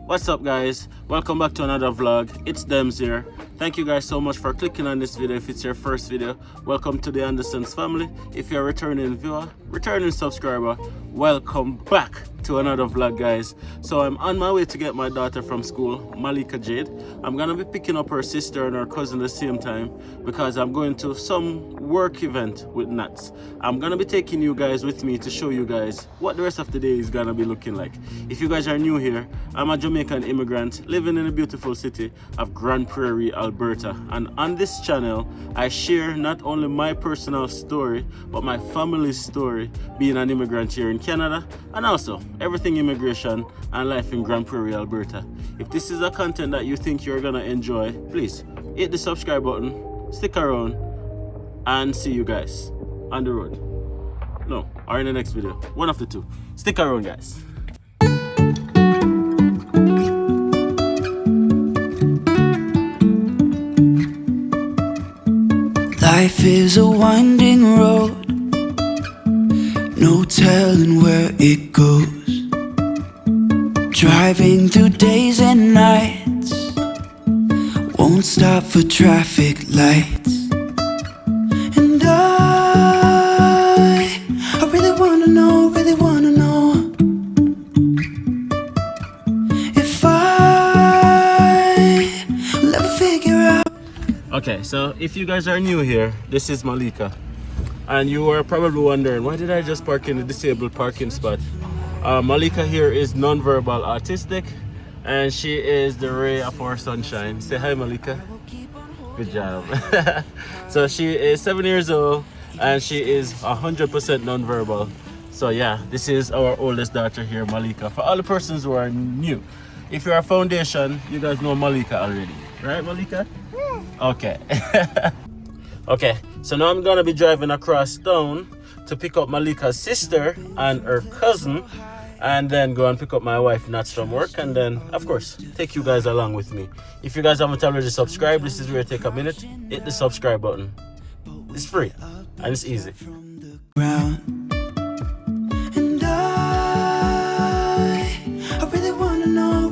What's up, guys? Welcome back to another vlog. It's Dems here. Thank you guys so much for clicking on this video. If it's your first video, welcome to the Andersons family. If you're a returning viewer, returning subscriber, welcome back to another vlog, guys. So I'm on my way to get my daughter from school, Malika Jade. I'm gonna be picking up her sister and her cousin at the same time because I'm going to some work event with Nats. I'm gonna be taking you guys with me to show you guys what the rest of the day is gonna be looking like. If you guys are new here, I'm a Jamaican immigrant living in the beautiful city of Grand Prairie, Alberta. And on this channel, I share not only my personal story, but my family's story being an immigrant here in Canada, and also everything immigration and life in Grand Prairie, Alberta. If this is a content that you think you're gonna enjoy, please hit the subscribe button, stick around, and see you guys on the road. No, or in the next video. One of the two. Stick around, guys. Life is a winding road, no telling where it goes. Driving through days and nights, won't stop for traffic lights. And I really wanna know if I'll ever figure out. Okay, so if you guys are new here, this is Malika. And you are probably wondering, why did I just park in a disabled parking spot? Malika here is non-verbal autistic, and she is the ray of our sunshine. Say hi, Malika. Good job. So she is 7 years old, and she is 100% non-verbal. So yeah, this is our oldest daughter here, Malika. For all the persons who are new, if you're a foundation, you guys know Malika already. Right, Malika? Okay. Okay, so now I'm gonna be driving across town to pick up Malika's sister and her cousin, and then go and pick up my wife Nats from work, and then of course take you guys along with me. If you guys haven't already subscribed, this is where you take a minute, hit the subscribe button. It's free and it's easy. And I really wanna know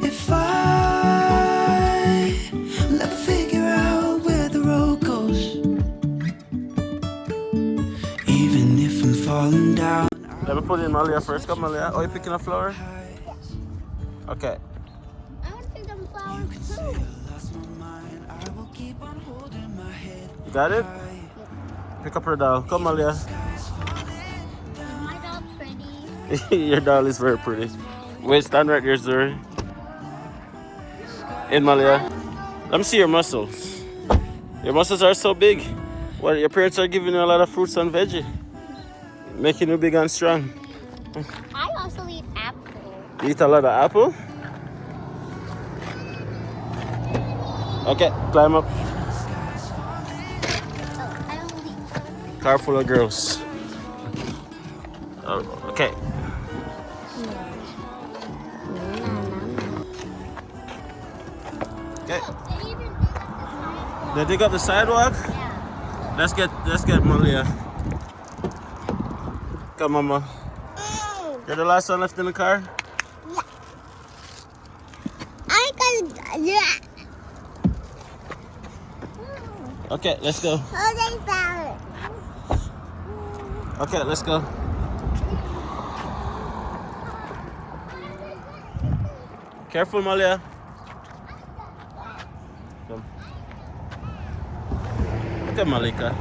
if I'll ever figure out where the road goes. Even if I'm falling down. Let me put in Malia first. Come, Malia. Oh, you picking a flower? Okay. I want to pick them flowers too. You got it? Pick up her doll. Come, Malia. Is my doll pretty? Your doll is very pretty. Wait, stand right there, Zuri. In, Malia. Let me see your muscles. Your muscles are so big. Well, your parents are giving you a lot of fruits and veggie, making you big and strong. I also eat apple. You eat a lot of apple? Okay, climb up. Oh, I don't eat. Car full of girls. Oh, okay. Okay. They dig up the sidewalk? Yeah. Let's get Malia. Come, Mama. You're the last one left in the car? I can do that. Okay, let's go. Oh, they found it. Okay, let's go. Careful, Malia. Come. Look at Malika.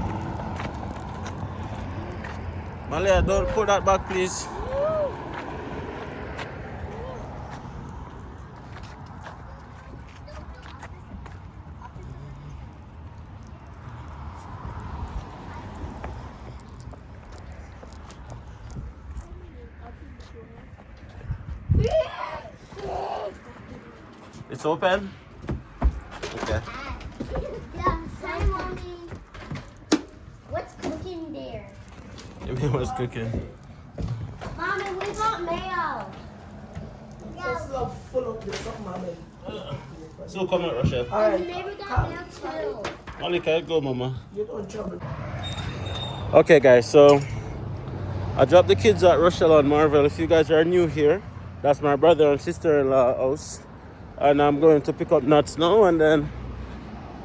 Malia, don't put that back, please. It's open? Okay. Yeah, sorry, Mommy. What's cooking there? You mean what's cooking? Mommy, we got mayo. Just love full of this stuff, mommy. So come on, Rochelle. And the neighbor got mayo too. Malika, go, Mama. You don't trouble. Okay, guys, so I dropped the kids at Rochelle and Marvel. If you guys are new here, that's my brother and sister-in-law house. And I'm going to pick up nuts now, and then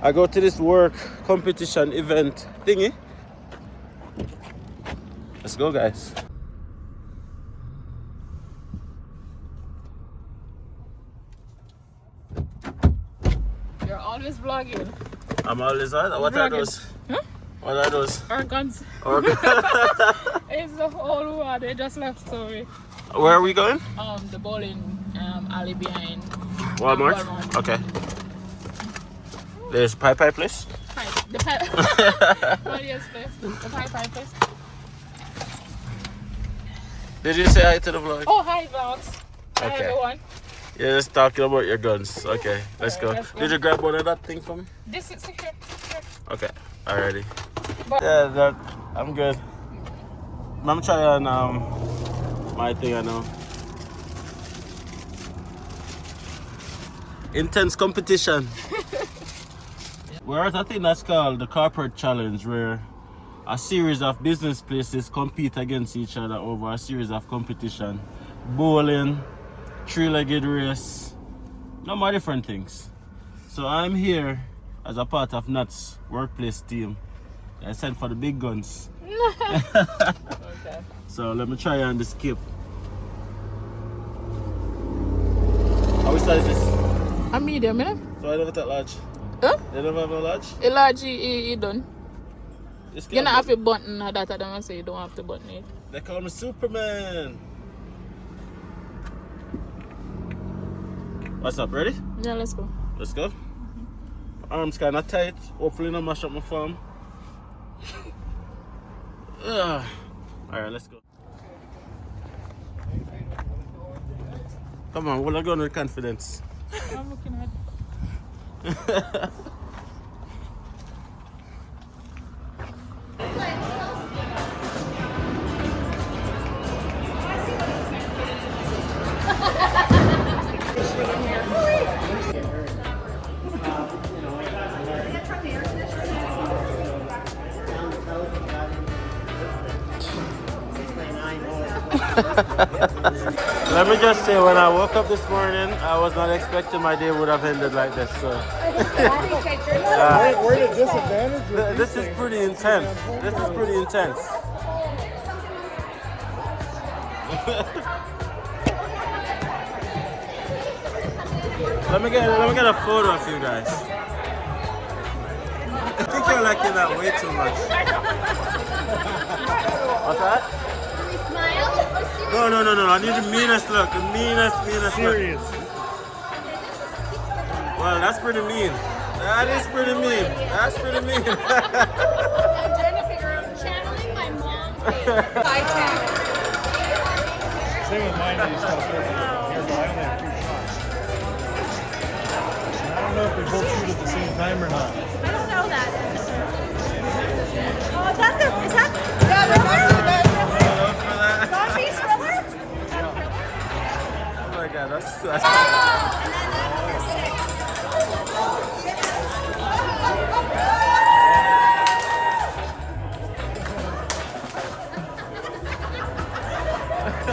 I go to this work competition event thingy. Let's go, guys. You're always vlogging. I'm always on. What are those? Huh? What are those? Our guns. It's the whole world. They just left, sorry. Where are we going? The bowling alley behind Walmart? Walmart. Okay. There's Pie place? The pie. Oh, yes, place. The pie place. Did you say hi to the vlog? Oh, hi, vlogs. Hi, Okay. everyone. You're just talking about your guns. Okay, let's go. Let's go. Did you grab one of that thing for me? This is secure. Okay, alrighty. But- Yeah, I'm good. I'm trying my thing I know. Intense competition. We're at a thing that's called the Corporate Challenge, where a series of business places compete against each other over a series of competition. Bowling, three-legged race, number of different things. So I'm here as a part of Nat's workplace team. I sent for the big guns. Okay. So let me try on the skip. How much size is this? A medium, eh? So I never take large. Huh? They never have a large? A large, you done. This You don't guy- have a button or that, I don't say you don't have to button it. They call me Superman. What's up, ready? Yeah, let's go. Let's go. My arms kind of tight. Hopefully not mash up my farm. Alright, let's go. Come on, we'll go with confidence. I'm looking at. Let me just say, when I woke up this morning, I was not expecting my day would have ended like this. So, We're at a disadvantage. with this these is things. pretty intense. This is pretty intense. Let me get a photo of you guys. I think you're liking that way too much. What's that? Do we smile or serious? No. I need the meanest look. The meanest look. Serious. Well, that's pretty mean. That is pretty mean. That's pretty mean. I'm trying to figure out channeling my mom's face. Same with mine. They just got to put it here, but I only have 2 shots. And I don't know if they both shoot at the same time or not. I don't know that. Oh, is that zombie thriller? Oh my god, that's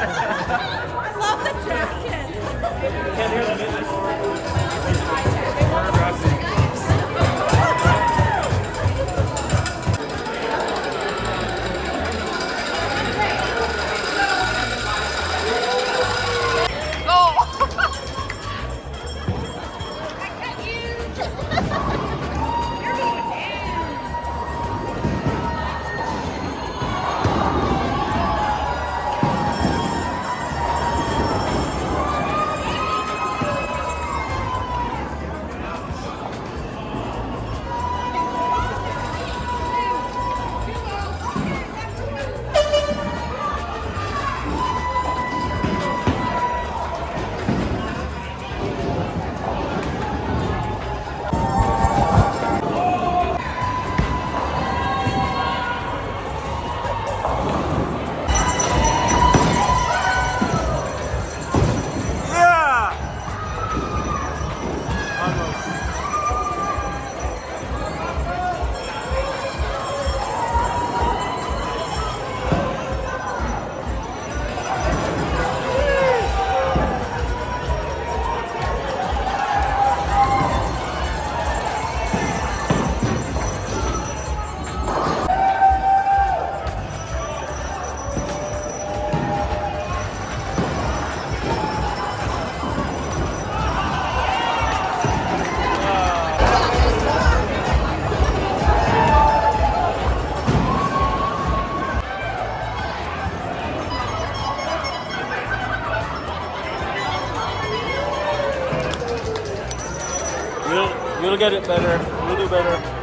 I love the jacket. You'll get it better. You'll do better.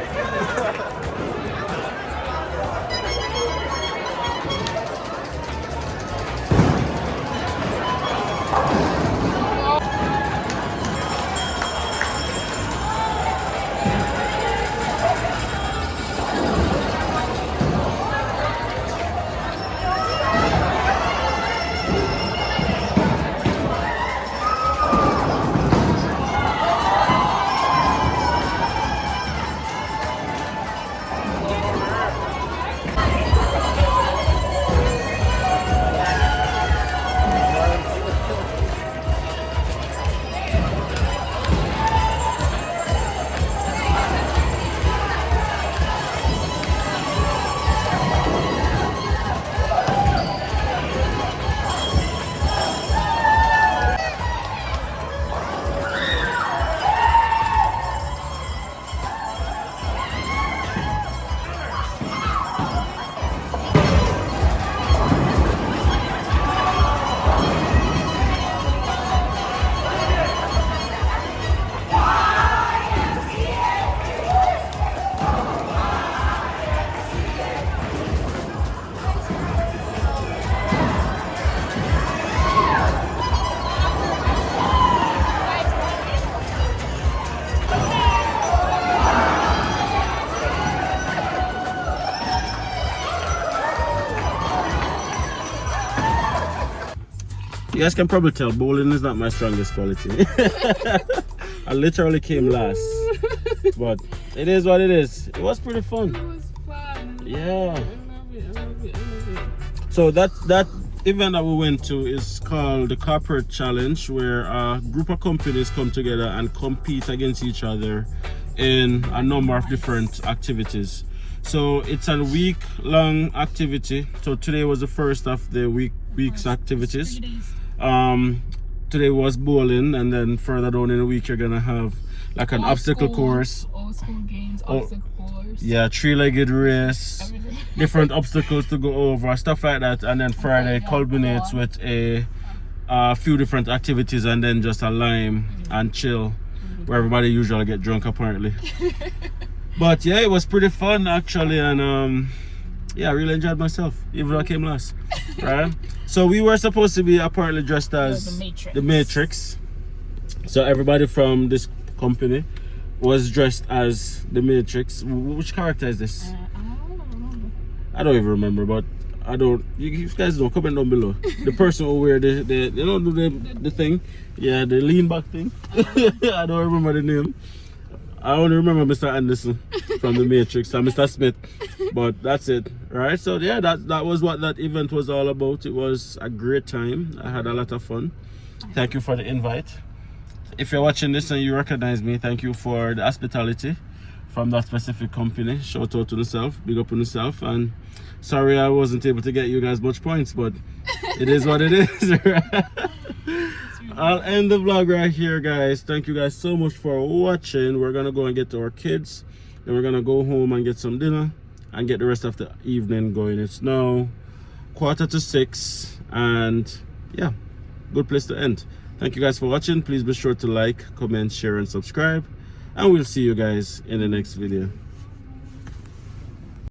You guys can probably tell bowling is not my strongest quality. I literally came last, but it is what it is. It was pretty fun. It was fun. Yeah. I love it. So that event that we went to is called the Corporate Challenge, where a group of companies come together and compete against each other in a number of different activities. So it's a week-long activity. So today was the first of the week's activities. 3 days. Today was bowling, and then further down in the week you're gonna have like an obstacle course. Old school games, obstacle course. Yeah, three-legged race, Everything. different obstacles to go over, stuff like that. And then Friday culminates with a few different activities, and then just a lime and chill, where everybody usually get drunk apparently. But yeah, it was pretty fun actually, and yeah, I really enjoyed myself, even though I came last. Right? So we were supposed to be apparently dressed as the Matrix. So everybody from this company was dressed as the Matrix. Which character is this? I don't even remember, but I don't. You guys don't comment down below. The person who wear the they don't do the thing. Yeah, the lean back thing. I don't remember the name. I only remember Mr. Anderson from the Matrix and Mr. Smith, but that's it, right? So yeah, that was what that event was all about. It was a great time. I had a lot of fun. Thank you for the invite. If you're watching this and you recognize me, thank you for the hospitality from that specific company. Shout out to yourself, big up on yourself, and sorry I wasn't able to get you guys much points, but it is what it is. Right? I'll end the vlog right here, guys. Thank you guys so much for watching. We're gonna go and get to our kids, then we're gonna go home and get some dinner and get the rest of the evening going. It's now 5:45, and yeah, good place to end. Thank you guys for watching. Please be sure to like, comment, share, and subscribe, and we'll see you guys in the next video.